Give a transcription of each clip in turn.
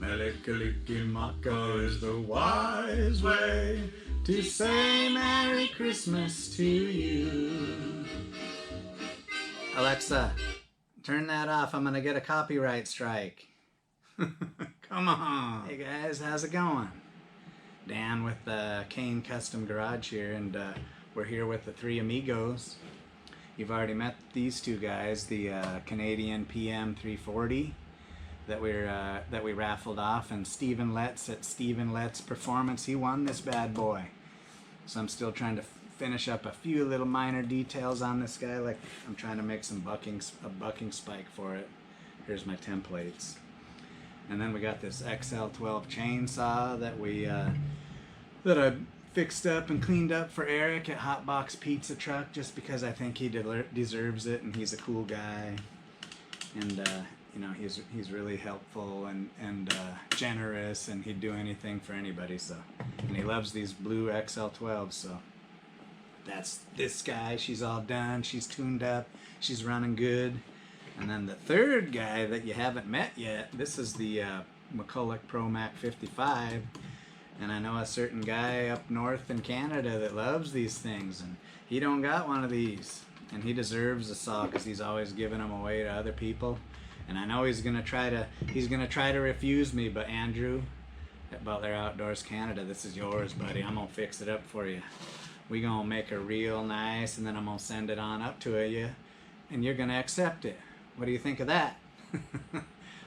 Melicalicimaka is the wise way to say Merry Christmas to you. Alexa, turn that off. I'm gonna get a copyright strike. Come on. Hey guys, how's it going? Dan with Kane Custom Garage here, and we're here with the three amigos. You've already met these two guys, the Canadian PM 340 that we raffled off, and Stephen Letts at Stephen Letts Performance. He won this bad boy. So I'm still trying to finish up a few little minor details on this guy, like I'm trying to make a bucking spike for it. Here's my templates. And then we got this XL12 chainsaw that I fixed up and cleaned up for Eric at Hotbox Pizza Truck, just because I think he deserves it, and he's a cool guy, and you know, he's really helpful and generous, and he'd do anything for anybody. So, and he loves these blue XL12s. So that's this guy. She's all done. She's tuned up. She's running good. And then the third guy that you haven't met yet, this is the Mcculloch ProMac 55. And I know a certain guy up north in Canada that loves these things, and he don't got one of these. And he deserves a saw because he's always giving them away to other people. And I know he's gonna try to refuse me, but Andrew at Butler Outdoors Canada, this is yours, buddy. I'm gonna fix it up for you. We gonna make it real nice, and then I'm gonna send it on up to you, and you're gonna accept it. What do you think of that?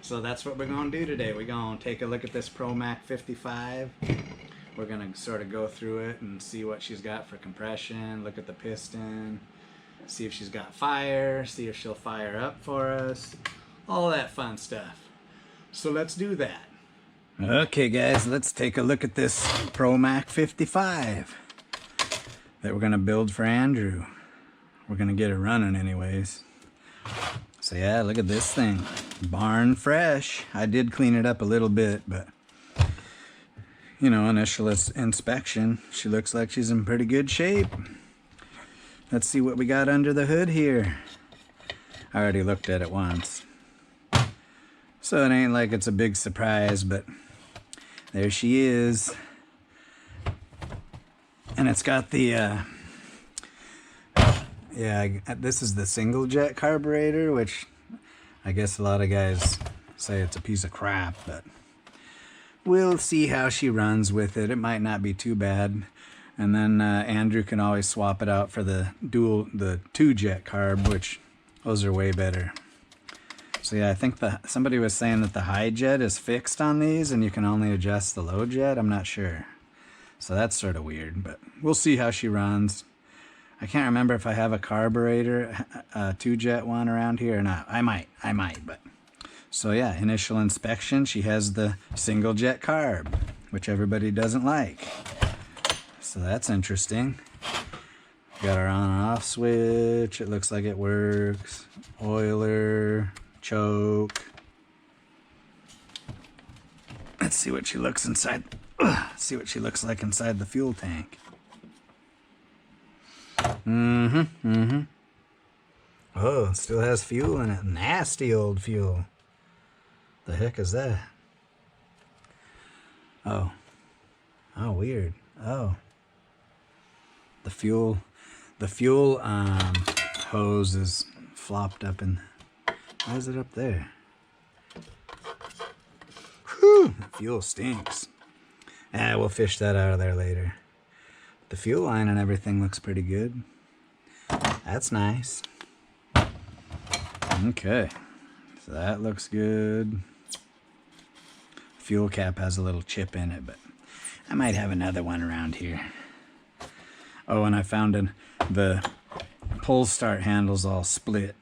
So that's what we're gonna do today. We're gonna take a look at this ProMac 55. We're gonna sort of go through it and see what she's got for compression, look at the piston, see if she's got fire, see if she'll fire up for us, all that fun stuff. So let's do that. Okay guys, let's take a look at this ProMac 55 that we're gonna build for Andrew. We're gonna get it running anyways. So yeah, look at this thing. Barn fresh. I did clean it up a little bit, but you know, initial inspection, she looks like she's in pretty good shape. Let's see what we got under the hood here. I already looked at it once, so it ain't like it's a big surprise, but there she is. And it's got the this is the single jet carburetor, which I guess a lot of guys say it's a piece of crap, but we'll see how she runs with it. It might not be too bad. And then Andrew can always swap it out for the two jet carb, which those are way better. So yeah, I think somebody was saying that the high jet is fixed on these and you can only adjust the low jet. I'm not sure. So that's sort of weird, but we'll see how she runs. I can't remember if I have a carburetor, two jet one around here or not. I might, but. So yeah, initial inspection, she has the single jet carb, which everybody doesn't like. So that's interesting. Got our on and off switch. It looks like it works. Oiler, choke. Let's see what she looks inside. See what she looks like inside the fuel tank. Oh, it still has fuel in it. Nasty old fuel. The heck is that? Oh. Oh, weird. Oh. The fuel hose is flopped up in. Why is it up there? Whew, the fuel stinks. We'll fish that out of there later. The fuel line and everything looks pretty good. That's nice. Okay, so that looks good. Fuel cap has a little chip in it, but I might have another one around here. Oh, and I found the pull start handle's all split.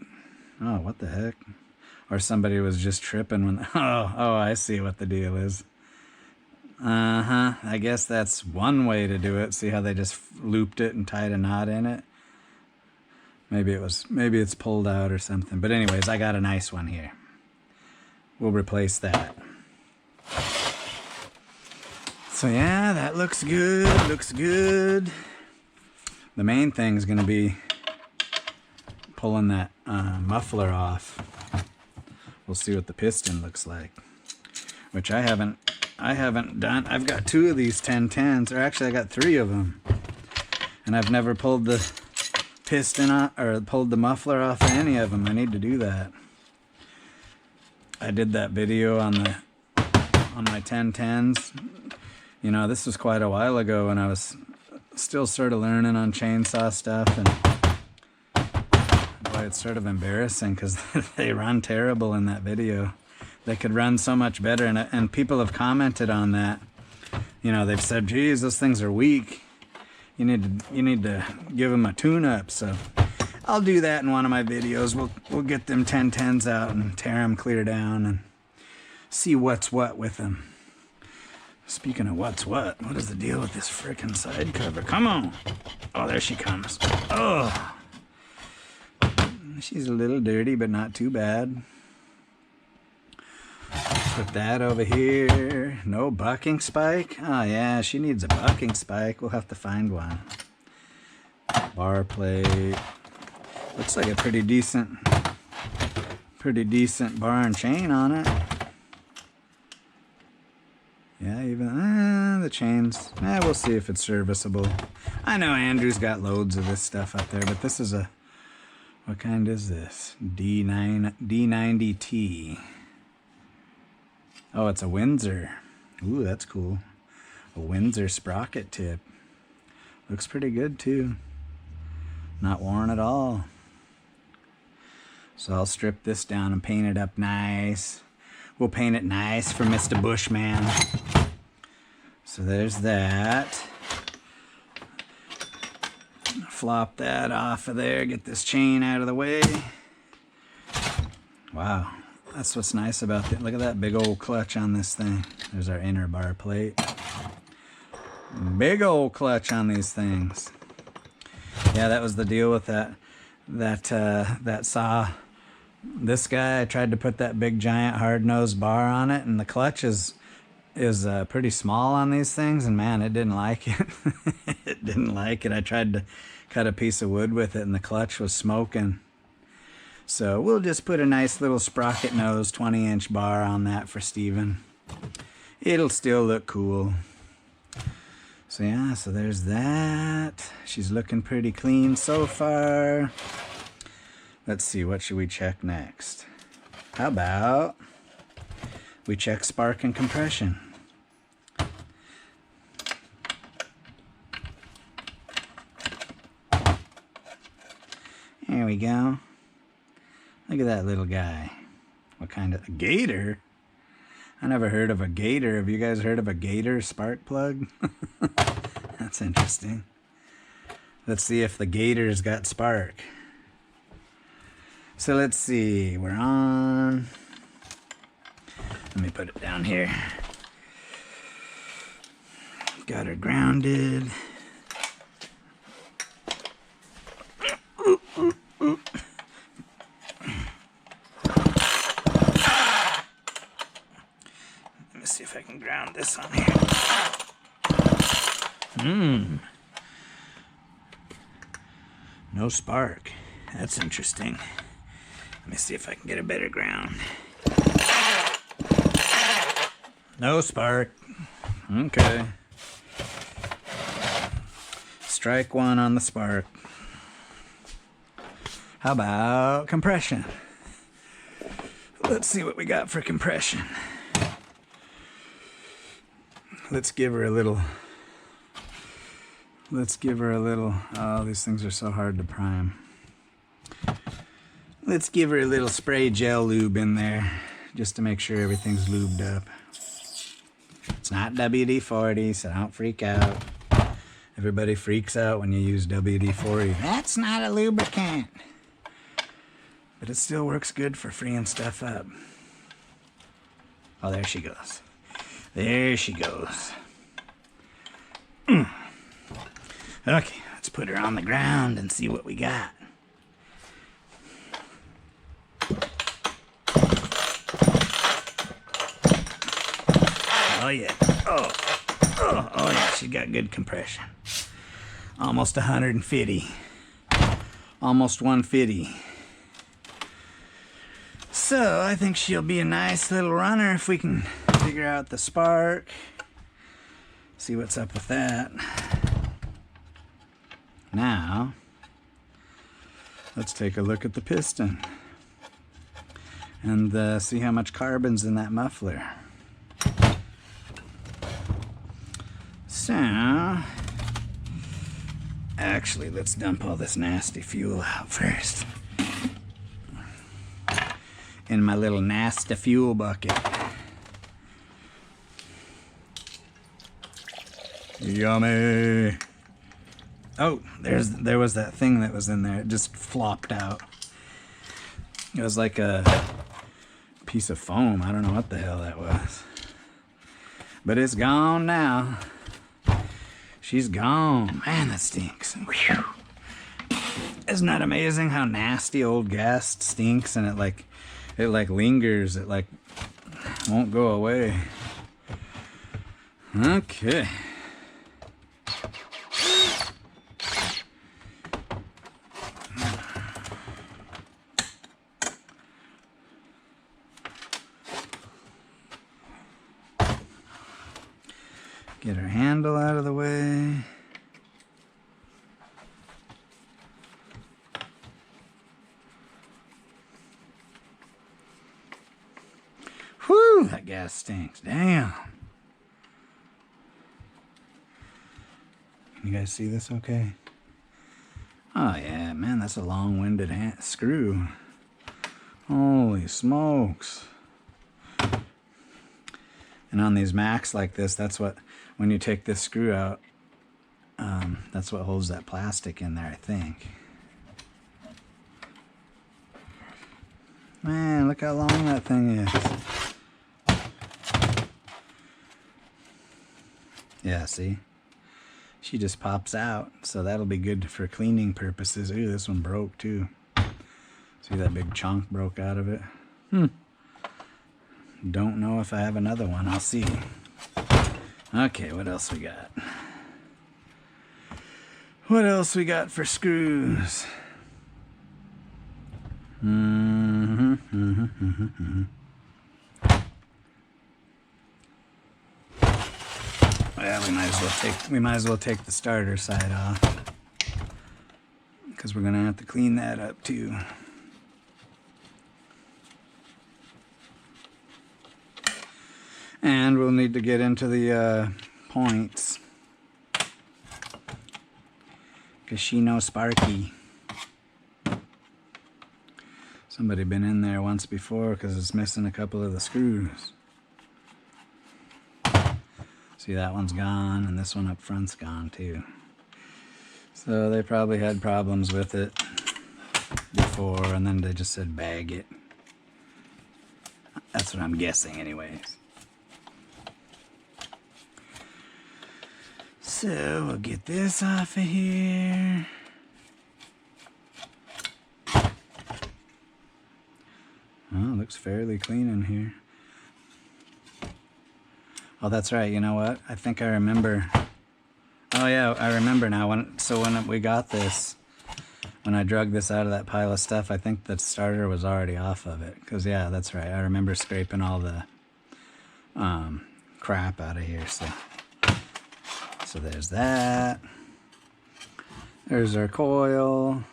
Oh, what the heck? Or somebody was just tripping when. Oh, I see what the deal is. I guess that's one way to do it. See how they just looped it and tied a knot in it? Maybe it's pulled out or something. But anyways, I got a nice one here. We'll replace that. So yeah, that looks good. Looks good. The main thing is going to be pulling that muffler off. We'll see what the piston looks like. which I haven't done. I've got 2 of these 1010s, or actually I got 3 of them, and I've never pulled the piston off, or pulled the muffler off of any of them. I need to do that. I did that video on my 1010s. You know, this was quite a while ago when I was still sort of learning on chainsaw stuff, and boy, it's sort of embarrassing because they run terrible in that video. They could run so much better, and people have commented on that. You know, they've said, geez, those things are weak. You need to give them a tune-up. So I'll do that in one of my videos. We'll get them 1010s out and tear them clear down and see what's what with them. Speaking of what's what is the deal with this frickin' side cover? Come on. Oh, there she comes. Oh, she's a little dirty, but not too bad. Put that over here. No bucking spike? Oh yeah, she needs a bucking spike. We'll have to find one. Bar plate. Looks like a pretty decent bar and chain on it. Yeah, even the chains. We'll see if it's serviceable. I know Andrew's got loads of this stuff up there, but this is a, what kind is this? D90T. Oh, it's a Windsor. Ooh, that's cool. A Windsor sprocket tip. Looks pretty good too. Not worn at all. So I'll strip this down and paint it up nice. We'll paint it nice for Mr. Bushman. So there's that. Flop that off of there. Get this chain out of the way. Wow. That's what's nice about it. Look at that big old clutch on this thing. There's our inner bar plate. Big old clutch on these things. Yeah, that was the deal with that saw. This guy, I tried to put that big giant hard-nosed bar on it, and the clutch is pretty small on these things, and man, it didn't like it. It didn't like it. I tried to cut a piece of wood with it, and the clutch was smoking. So we'll just put a nice little sprocket nose 20-inch bar on that for Steven. It'll still look cool. So yeah, so there's that. She's looking pretty clean so far. Let's see, what should we check next? How about we check spark and compression? There we go. Look at that little guy. What kind of... a gator? I never heard of a gator. Have you guys heard of a gator spark plug? That's interesting. Let's see if the gator's got spark. So let's see. We're on... let me put it down here. Got her grounded. See if I can ground this on here. No spark. That's interesting. Let me see if I can get a better ground. No spark. Okay. Strike one on the spark. How about compression? Let's see what we got for compression. Let's give her a little, oh, these things are so hard to prime. Let's give her a little spray gel lube in there, just to make sure everything's lubed up. It's not WD-40, so don't freak out. Everybody freaks out when you use WD-40. That's not a lubricant. But it still works good for freeing stuff up. Oh, there she goes. There she goes. Okay, let's put her on the ground and see what we got. Oh yeah. Oh yeah, she got good compression. Almost 150. Almost 150. So I think she'll be a nice little runner if we can figure out the spark. See what's up with that. Now, let's take a look at the piston and see how much carbon's in that muffler. So, actually, let's dump all this nasty fuel out first. In my little nasty fuel bucket. Yummy! Oh, there was that thing that was in there. It just flopped out. It was like a piece of foam. I don't know what the hell that was. But it's gone now. She's gone. Man, that stinks. Whew. Isn't that amazing how nasty old gas stinks, and it like lingers. It like won't go away. Okay. Get our handle out of the way. Whew, that gas stinks. Damn. Can you guys see this okay? Oh yeah, man, that's a long-winded screw. Holy smokes. And on these Macs like this, that's what, when you take this screw out, that's what holds that plastic in there, I think. Man, look how long that thing is. Yeah, see? She just pops out, so that'll be good for cleaning purposes. Ooh, this one broke too. See that big chunk broke out of it? Don't know if I have another one. I'll see. Okay, what else we got? What else we got for screws? Well, we might as well take the starter side off, because we're gonna have to clean that up too. And we'll need to get into the points, because she knows Sparky. Somebody been in there once before because it's missing a couple of the screws. See, that one's gone, and this one up front's gone too. So they probably had problems with it before, and then they just said bag it. That's what I'm guessing anyways. So we'll get this off of here. Oh, looks fairly clean in here. Oh, that's right. You know what? I think I remember. Oh yeah, I remember now. When we got this, when I drug this out of that pile of stuff, I think the starter was already off of it. Cause yeah, that's right. I remember scraping all the crap out of here. So there's that. There's our coil.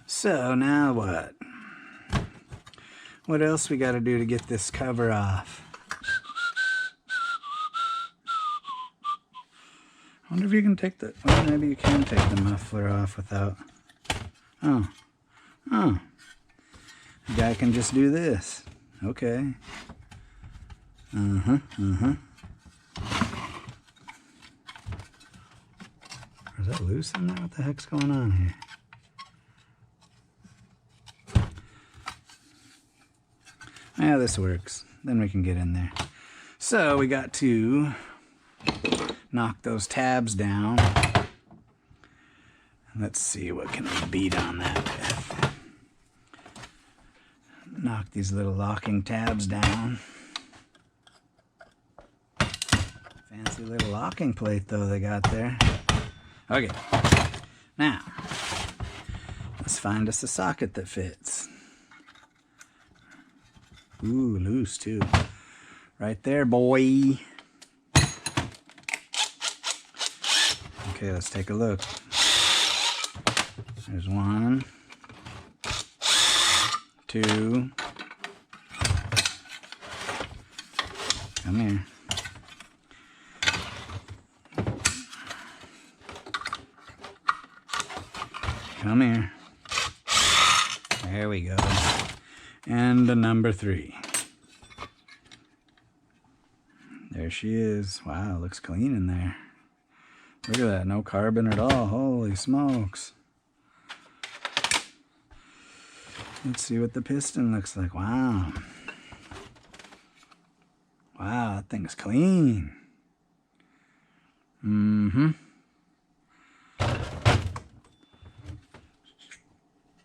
So now what? What else we got to do to get this cover off? I wonder if you can take the, well, maybe you can take the muffler off without, oh, the guy can just do this. Okay. Is that loose in there? What the heck's going on here? Yeah, this works. Then we can get in there. So we got to knock those tabs down. Let's see, what can we beat on that with? Knock these little locking tabs down. Fancy little locking plate though they got there. Okay, now let's find us a socket that fits. Ooh, loose too. Right there, boy. Okay, let's take a look. There's 1, 2. Come here. Come here. There we go. And a number 3. There she is. Wow, looks clean in there. Look at that, no carbon at all. Holy smokes. Let's see what the piston looks like. Wow. Wow, that thing's clean. Mm-hmm.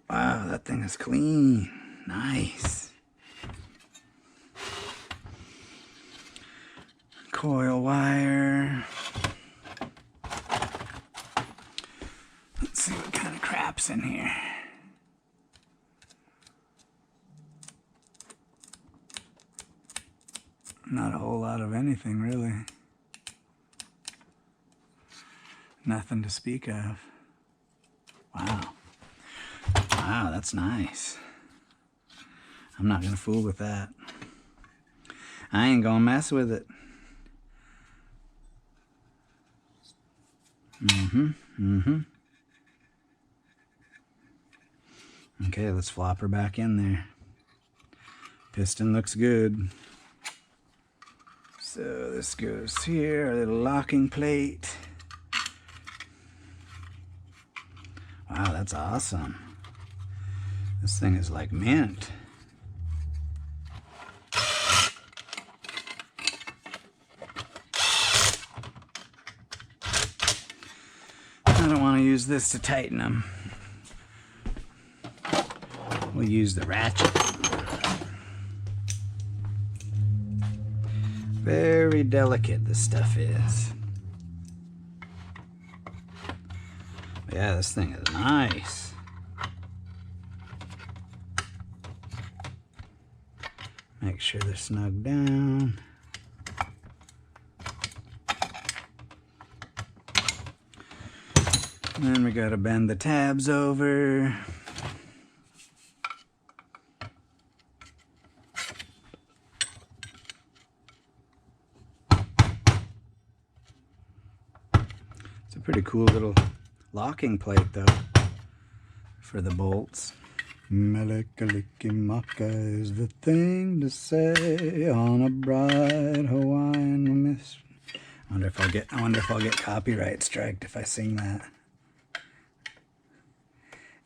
Wow, that thing is clean. Nice. Coil wire. Let's see what kind of crap's in here. Not a whole lot of anything, really. Nothing to speak of. Wow. Wow, that's nice. I'm not gonna fool with that. I ain't gonna mess with it. Okay, let's flop her back in there. Piston looks good. So this goes here, a little locking plate. Wow, that's awesome. This thing is like mint. I don't want to use this to tighten them. We'll use the ratchet. Very delicate this stuff is. Yeah, this thing is nice. Make sure they're snug down. And then we gotta bend the tabs over. It's a pretty cool little locking plate though for the bolts. Melikaliki-maka is the thing to say on a bright Hawaiian mist. I wonder if I'll get copyright striked if I sing that.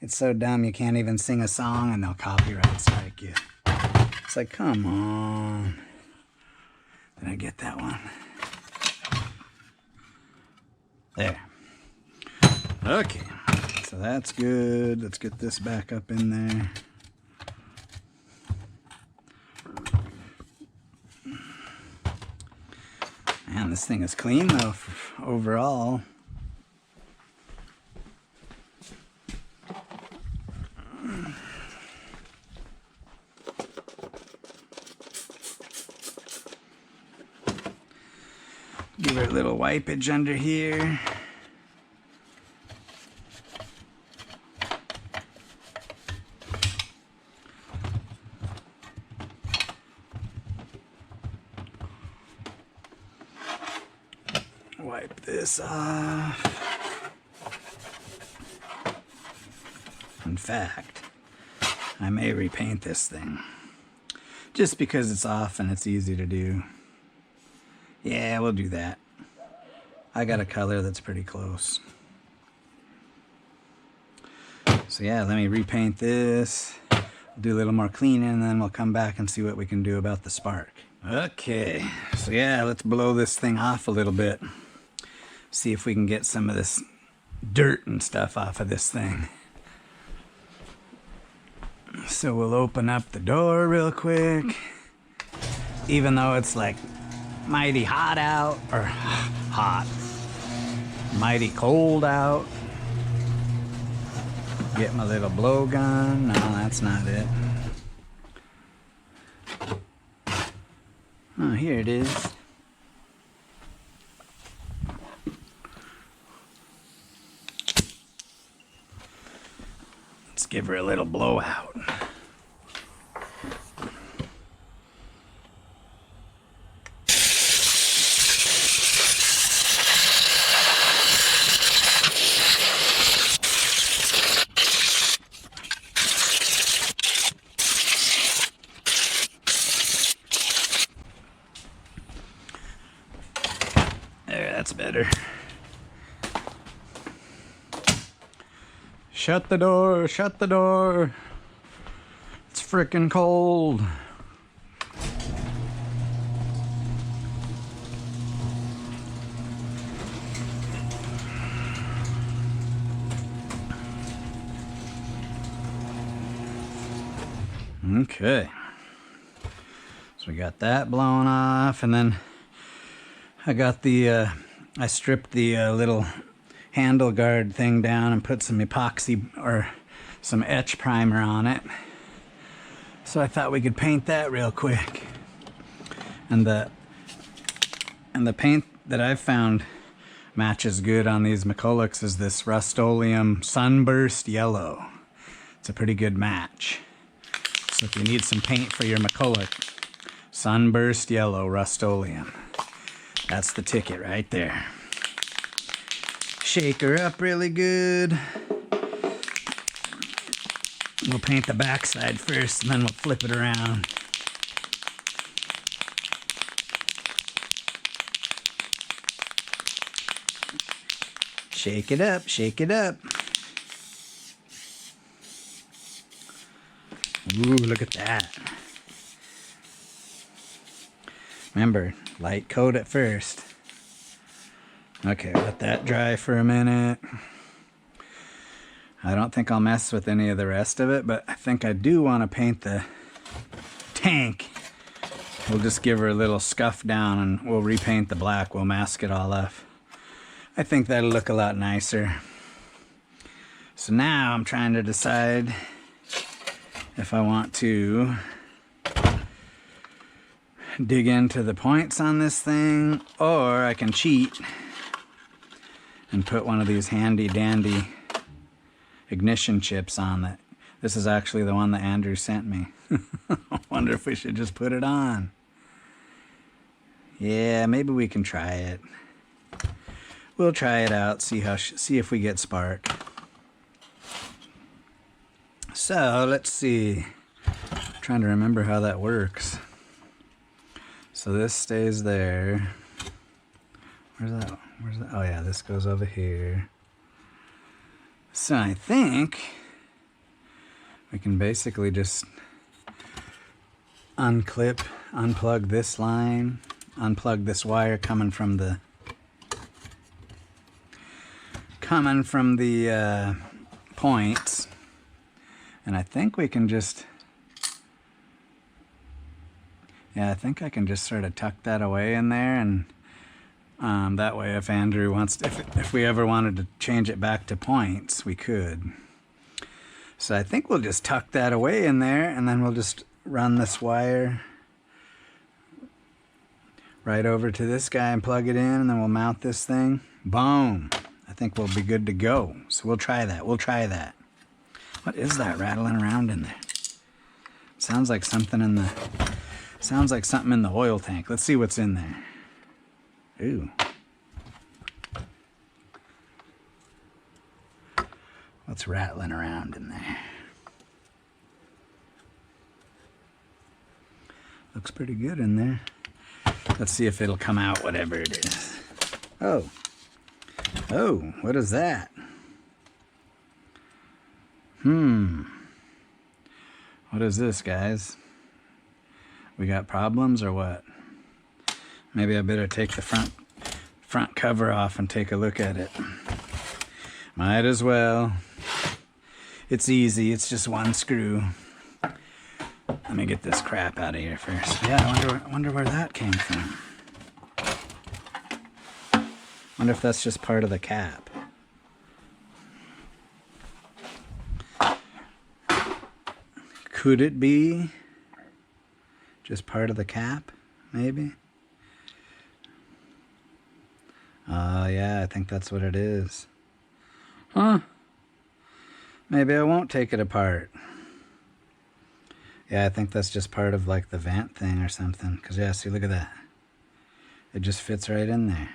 It's so dumb you can't even sing a song and they'll copyright strike you. It's like, come on. Did I get that one? There. Okay. So that's good. Let's get this back up in there. Man, this thing is clean though overall. Give her a little wipeage under here. Wipe this off. In fact, I may repaint this thing just because it's off and it's easy to do. Yeah, we'll do that. I got a color that's pretty close. So yeah, let me repaint this. Do a little more cleaning and then we'll come back and see what we can do about the spark. Okay, so yeah, let's blow this thing off a little bit. See if we can get some of this dirt and stuff off of this thing. So we'll open up the door real quick. Even though it's like mighty hot out, or hot, mighty cold out. Get my little blowgun. No, that's not it. Oh, here it is. Let's give her a little blowout. That's better. Shut the door, shut the door. It's frickin' cold. Okay. So we got that blown off, and then I got the I stripped the little handle guard thing down and put some epoxy or some etch primer on it. So I thought we could paint that real quick. And the paint that I've found matches good on these Mccullochs is this Rust-Oleum Sunburst Yellow. It's a pretty good match. So if you need some paint for your Mcculloch, Sunburst Yellow Rust-Oleum. That's the ticket right there. Shake her up really good. We'll paint the backside first, and then we'll flip it around. Shake it up, shake it up. Ooh, look at that. Remember, light coat at first. Okay, let that dry for a minute. I don't think I'll mess with any of the rest of it, but I think I do want to paint the tank. We'll just give her a little scuff down and we'll repaint the black. We'll mask it all up. I think that'll look a lot nicer. So now I'm trying to decide if I want to dig into the points on this thing, or I can cheat and put one of these handy dandy ignition chips on it. This is actually the one that Andrew sent me. I wonder if we should just put it on. Yeah, maybe we can try it. We'll try it out, see if we get spark. So let's see. I'm trying to remember how that works. So this stays there. Where's that? Oh yeah, this goes over here. So I think we can basically just unplug this line, unplug this wire coming from the points, and I think we can just, yeah, I think I can just sort of tuck that away in there, and that way if Andrew wants to, if we ever wanted to change it back to points, we could. So I think we'll just tuck that away in there, and then we'll just run this wire right over to this guy and plug it in, and then we'll mount this thing. Boom! I think we'll be good to go. So we'll try that. We'll try that. What is that rattling around in there? Sounds like something in the oil tank. Let's see what's in there. Ooh. What's rattling around in there? Looks pretty good in there. Let's see if it'll come out, whatever it is. Oh. Oh, what is that? What is this, guys? We got problems or what? Maybe I better take the front cover off and take a look at it. Might as well. It's easy, it's just one screw. Let me get this crap out of here first. Yeah, I wonder where that came from. Wonder if that's just part of the cap. Could it be just part of the cap, maybe? Oh, yeah, I think that's what it is. Huh? Maybe I won't take it apart. Yeah, I think that's just part of like the vent thing or something. Because, yeah, see, look at that. It just fits right in there.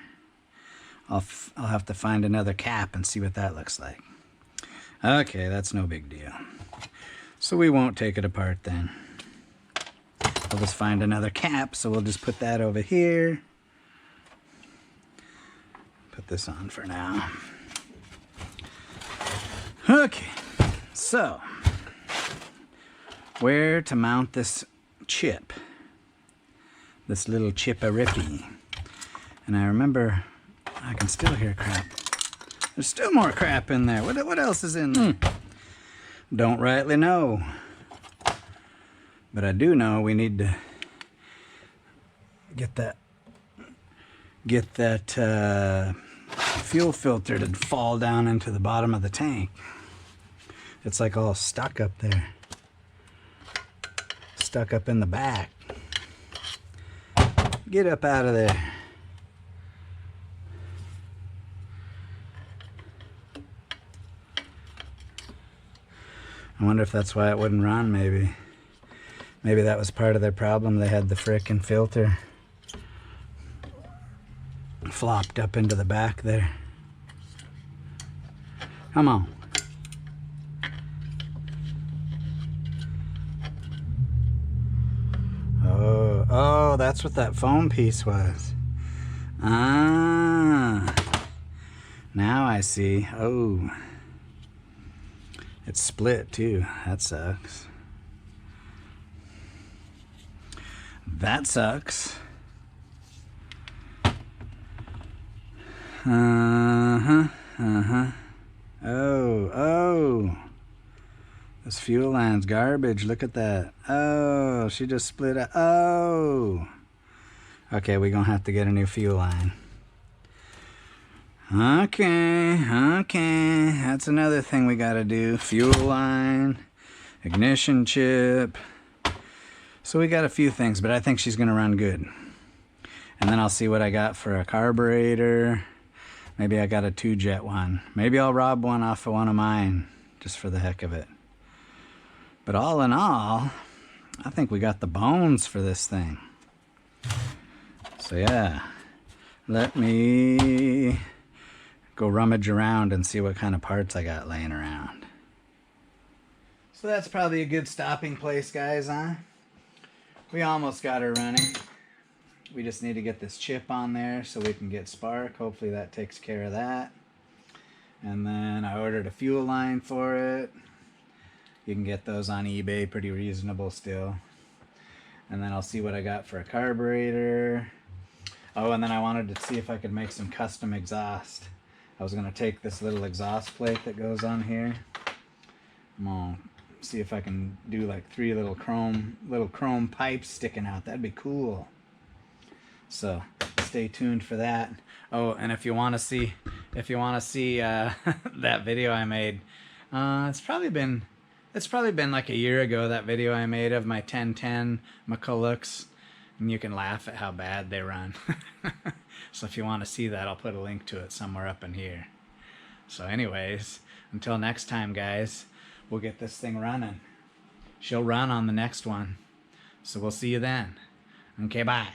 I'll have to find another cap and see what that looks like. Okay, that's no big deal. So we won't take it apart then. I'll just find another cap, so we'll just put that over here. Put this on for now. Okay, so where to mount this chip? This little chip-a-rippy. And I remember, I can still hear crap. There's still more crap in there. What else is in there? Don't rightly know. But I do know we need to get that fuel filter to fall down into the bottom of the tank. It's like all stuck up there. Stuck up in the back. Get up out of there. I wonder if that's why it wouldn't run, maybe. Maybe that was part of their problem. They had the frickin' filter flopped up into the back there. Come on. Oh, that's what that foam piece was. Ah. Now I see. Oh. It's split too. That sucks. That sucks. Oh. This fuel line's garbage. Look at that. Oh, she just split it. Oh. Okay, we're gonna have to get a new fuel line. Okay. That's another thing we gotta do. Fuel line, ignition chip. So we got a few things, but I think she's gonna run good. And then I'll see what I got for a carburetor. Maybe I got a 2-jet one. Maybe I'll rob one off of one of mine, just for the heck of it. But all in all, I think we got the bones for this thing. So yeah, let me go rummage around and see what kind of parts I got laying around. So that's probably a good stopping place, guys, huh? We almost got her running. We just need to get this chip on there so we can get spark. Hopefully that takes care of that. And then I ordered a fuel line for it. You can get those on eBay, pretty reasonable still. And then I'll see what I got for a carburetor. Oh, and then I wanted to see if I could make some custom exhaust. I was gonna take this little exhaust plate that goes on here. I'm gonna see if I can do like 3 little chrome pipes sticking out. That'd be cool. So stay tuned for that. Oh, and if you want to see that video I made, it's probably been like a year ago, that video I made of my 1010 Mccullochs, and you can laugh at how bad they run. So if you want to see that, I'll put a link to it somewhere up in here. So anyways, until next time, guys, we'll get this thing running. She'll run on the next one. So we'll see you then. Okay, bye.